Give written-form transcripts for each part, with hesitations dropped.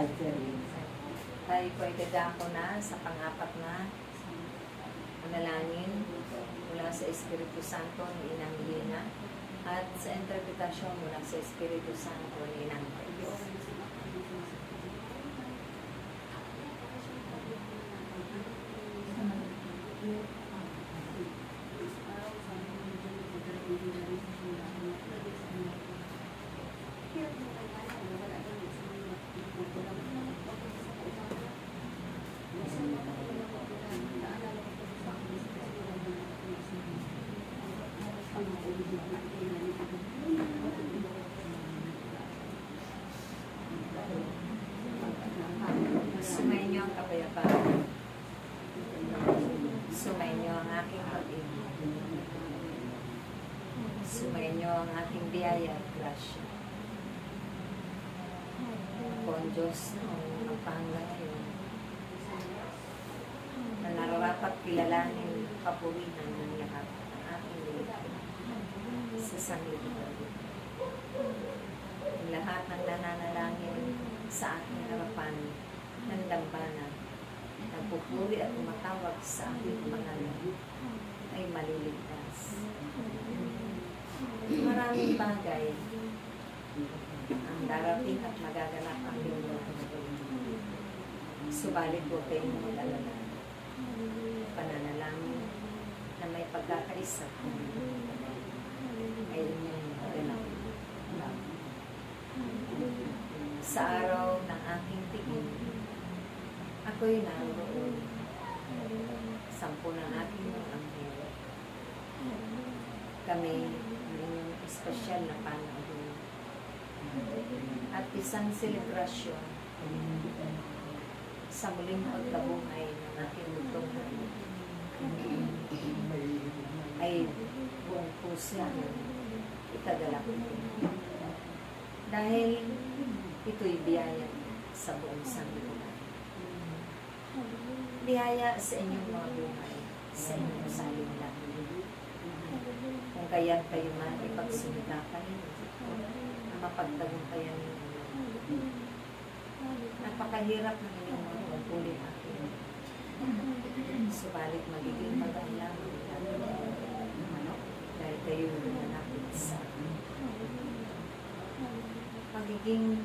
Tayo po ay dadako na sa pang-apat na manalangin mula sa Espiritu Santo ni Inang Lina at sa interpretasyon mula sa Espiritu Santo ni Inang Diyos. Sumayin niyo ang kapayapaan. Sumayin niyo ang aking pag-ibig. Sumayin niyo ang aking biyaya at grasya. Ako ang Diyos ang pahanggang ngayon na nararapat kilalanin kapurihan ng lahat ng aking nilikha sa sanglibutan. Ang lahat ng nananalangin sa aking harapan ng dambana, nagpupuri at tumatawag sa aking pangalan ay maliligtas. Maraming bagay ang darating at magaganap ang mundo. Subalit po kayo mag-alala. Pananalangin na may pagkakaisa ay inyong ganap. Sa araw ng aking tingin, ako'y naroon. 10 ng aking mga anghel. Kami ang inyong espesyal na panahon. At isang selebrasyon sa muling pagkabuhay ng aking lutong ay buong puso itagalak ko. Dahil ito'y biyaya sa buong sanglibutan. Biyaya sa inyong mga buhay, sa inyong saling lang. Kung kaya't kayo man ipagsunitapan ang mapagtagumpayan ninyo. Napakahirap ng inyong mga pagpuli akin. Subalit magiging magaan lamang dahil kayo nanapit sa akin. Magiging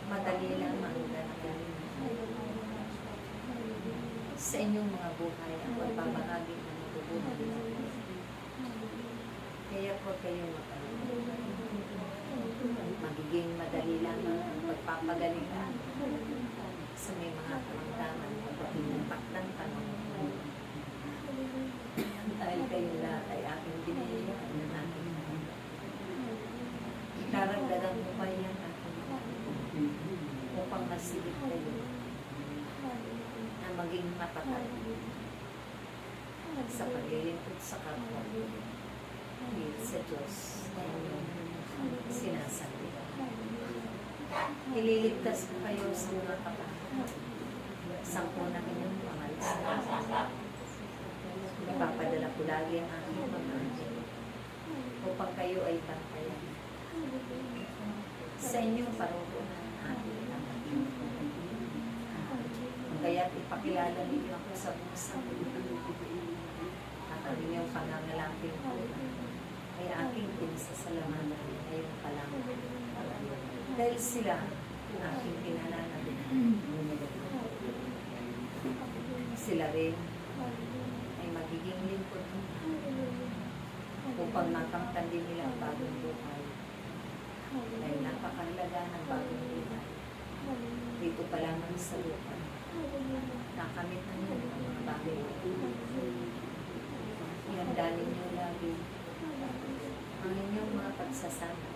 madali lamang dahil sa inyong mga buhay ang pagpapahagi ng mabubuhay. Kaya po kayo magiging madali lamang ang pagpapagalitan sa may mga karamdaman o pagpapaktan tanong. Dahil kayo lahat ay aking binayaan ng aking karagdagan mo pa yan aking upang masigit kayo na maging matatag sa paglilingkod sa kapwa sa Diyos na inyong sinasabi. Ililigtas ko kayo sa mga kapatid. 10 na inyong pangalasan. Ipapadala ko lagi ang aking mga anghel upang kayo ay bantayan. Sa inyong paroonan ang aking kapatid. Kaya't ipakilala ninyo ako sa buong sanglibutan. At ang inyong pangangalangin ko ay aking pinasasalamatan ngayon pa lang. Dahil sila ang aking pinananabi. Sila rin ay magiging lingkod upang makamtan din nila ang bagong buhay. Dahil napakahalaga ng bagong buhay. Dito pa lamang sa lupa. Nakamit na nyo ang mga bagay. Ihanda ninyo lagi ang inyong mga pagsasama.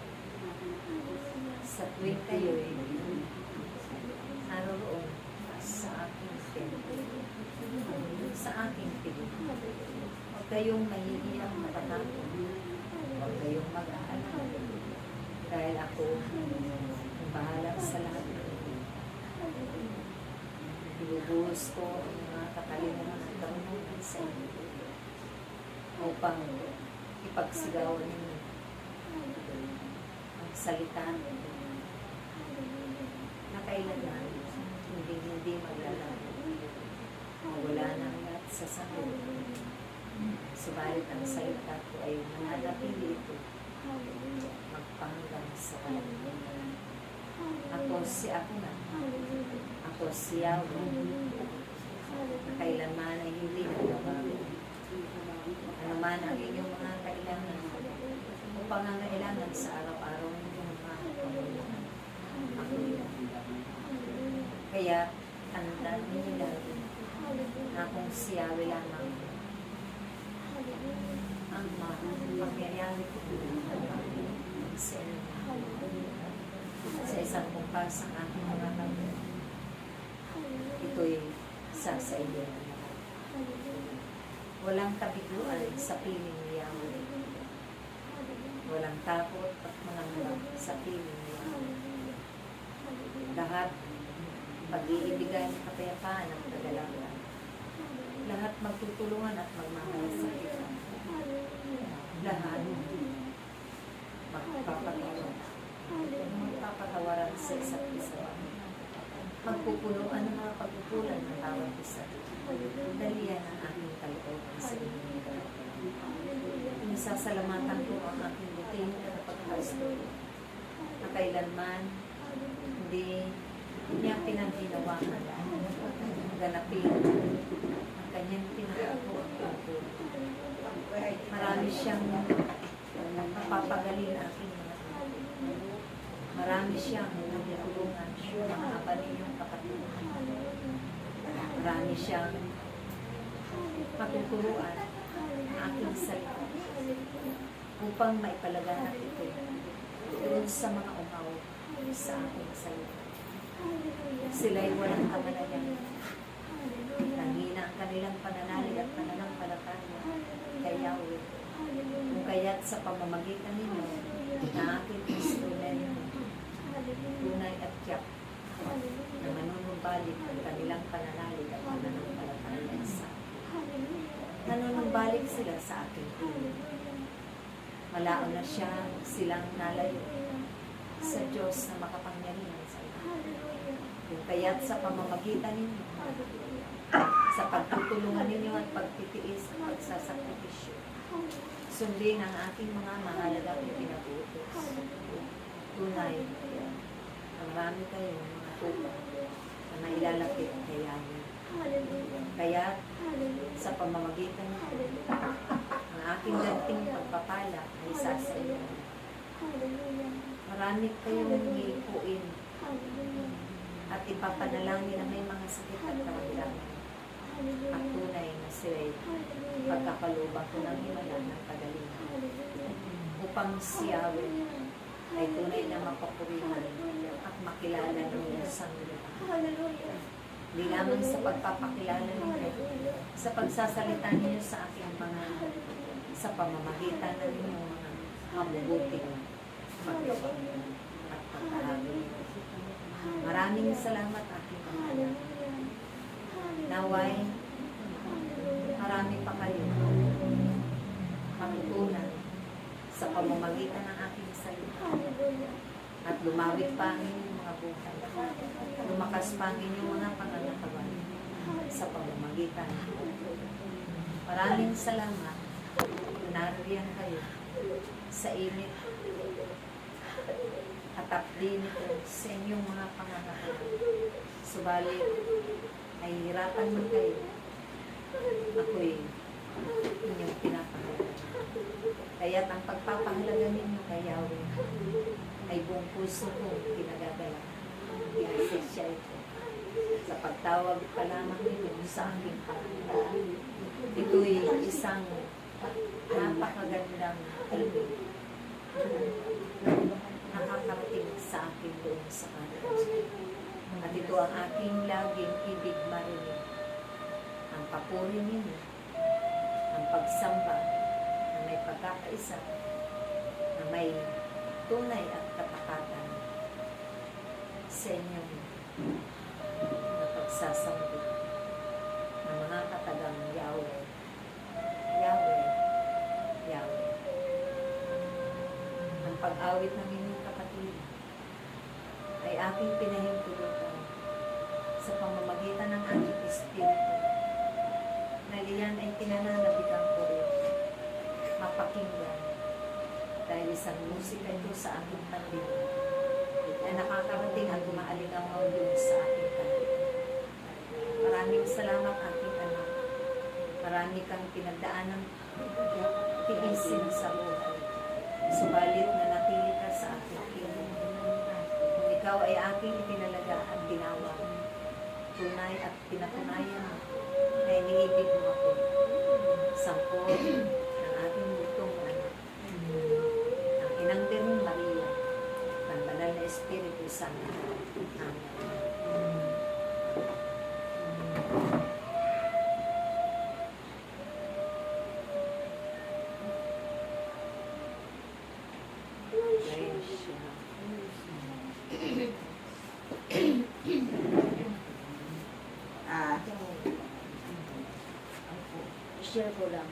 Sa tuwing kayo'y naroon sa aking templo, sa aking piling. Huwag kayong mahihiyang matatakot. Huwag kayong mag-aalala. Dahil ako ang bahala sa lahat ng ito. Ibubuhos ko ang mga kakalimutan at karunungan sa inyo upang ipagsigawan ninyo ang salita na kailangan pagsasabi. Subalit ang salita ko ay mananatili ito magpahanggang sa walang. Ako na. Ako si Yahweh. Na kailanman ay hindi nagbabago. Ano man ang inyong mga kailangan o pangangailangan sa araw-araw ninyong mga pamumuhan. Ako yan. Kaya, tandaan ninyo lagi na kung si Yahweh lamang ang mapangyayari ko sa inyo. Sa isang kumpas ang aking mga kapatid. Ito'y sa iyo. Walang kabiguan sa piling ni Yahweh. Walang takot at mga mulang sa piling ni Yahweh. Lahat pag-iibigan ng kapayapaan ng kagalakan. Lahat magtutulungan at magmamalasakit. Lahat magpapatawaran sa isa't isa. Magpupunuan ng mga pagpupulan ng tawag isa. Dalihan ang aking kalooban sa inyo. Inisasalamatan ko ang aking buting na pagkasto na kailanman hindi niya pinaginawakan ganapin ang kanyang pinagawa. Marami siyang napapagaling aking mga. Marami siyang natutulungan mga aba ninyong kapatid. Marami siyang matuturuan ang aking salita upang maipalaganap ito doon sa mga umaw sa aking salita. Sila'y walang kamalayan. Nangina ang kanilang pananalig at pananampalataya kay Yahweh. Kung kaya't sa pamamagitan ninyo na aking instrumento, tunay at tiyak na manunumbalik ang kanilang pananalig at pananampalataya sa akin. Nanunumbalik sila sa aking tulong. Malaon na silang nalayo sa Diyos na makapangyarihan sa iyo. Kung kaya't sa pamamagitan ninyo, sa pagtutulungan ninyo at pagtitiis at pagsasakripisyo, sundin ang aking mga mahalagang ipinabutos. Tunay, marami kayong mga tupa na mailalapit kay Yahweh. Kaya, sa pamamagitan nito, ang aking dating pagpapala ay sasayo. Marami kayong hipuin at ipapanalangin na may mga sakit at karamdaman. At tunay na sila'y pagkakalubak ko ng himala ng kagalingan. Upang si Yahweh ay tunay na mapapurihan at makilala ng isang lupa. Hindi lamang sa pagpapakilala ninyo, sa pagsasalita ninyo sa aking mga, sa pamamagitan ng inyong mga mabubuting paggawa at pagkahabi. Maraming salamat aking Panginoon. Naway, marami pa kayo matutunan sa pamamagitan ng aking salita. At lumawit pa ang inyong mga buhay. Lumakas pa ang inyong mga pangangatawan sa pamamagitan. Maraming salamat. Nariyan kayo sa init at apdi nito sa inyong mga pangangatawan. Subalit, nahihirapan mo kayo. Ako'y inyong pinapahalaga. Kaya't ang pagpapahalaga ninyo kay Yahweh ay buong puso ko pinagagala. Pinasensya ito. Sa pagtawag pa lamang ninyo sa aking pangalan. Ito'y isang napakagandang albi nakakarating sa akin doon sa kanila. At ito ang aking laging ibig marinig. Ang papuri ninyo, ang pagsamba na may pagkakaisa, na may tunay at katapatan sa inyong na pagsasambit ng mga katagang Yahweh, Yahweh, Yahweh. Ang pag-awit ng inyong kapatid ay aking pinahintulutan sa pamamagitan ng aking espiritu na iyan ay pinananabigan ko rin mapakinggan dahil isang musika ito sa aking pandinig na nakakarating at umaalingaw doon sa aking pandinig. Maraming salamat aking anak. Marami kang pinagdaanan tiisin sa buhay. Subalit na natili ka sa aking piling. Kung ikaw ay aking itinalaga at tinawag, tunay at pinatunayan mo na iniibig mo ako. Sangko ng ating multong anak. Ang inang Birheng Maria, ng Banal na Espiritu Santo. Amen. Share ko lang.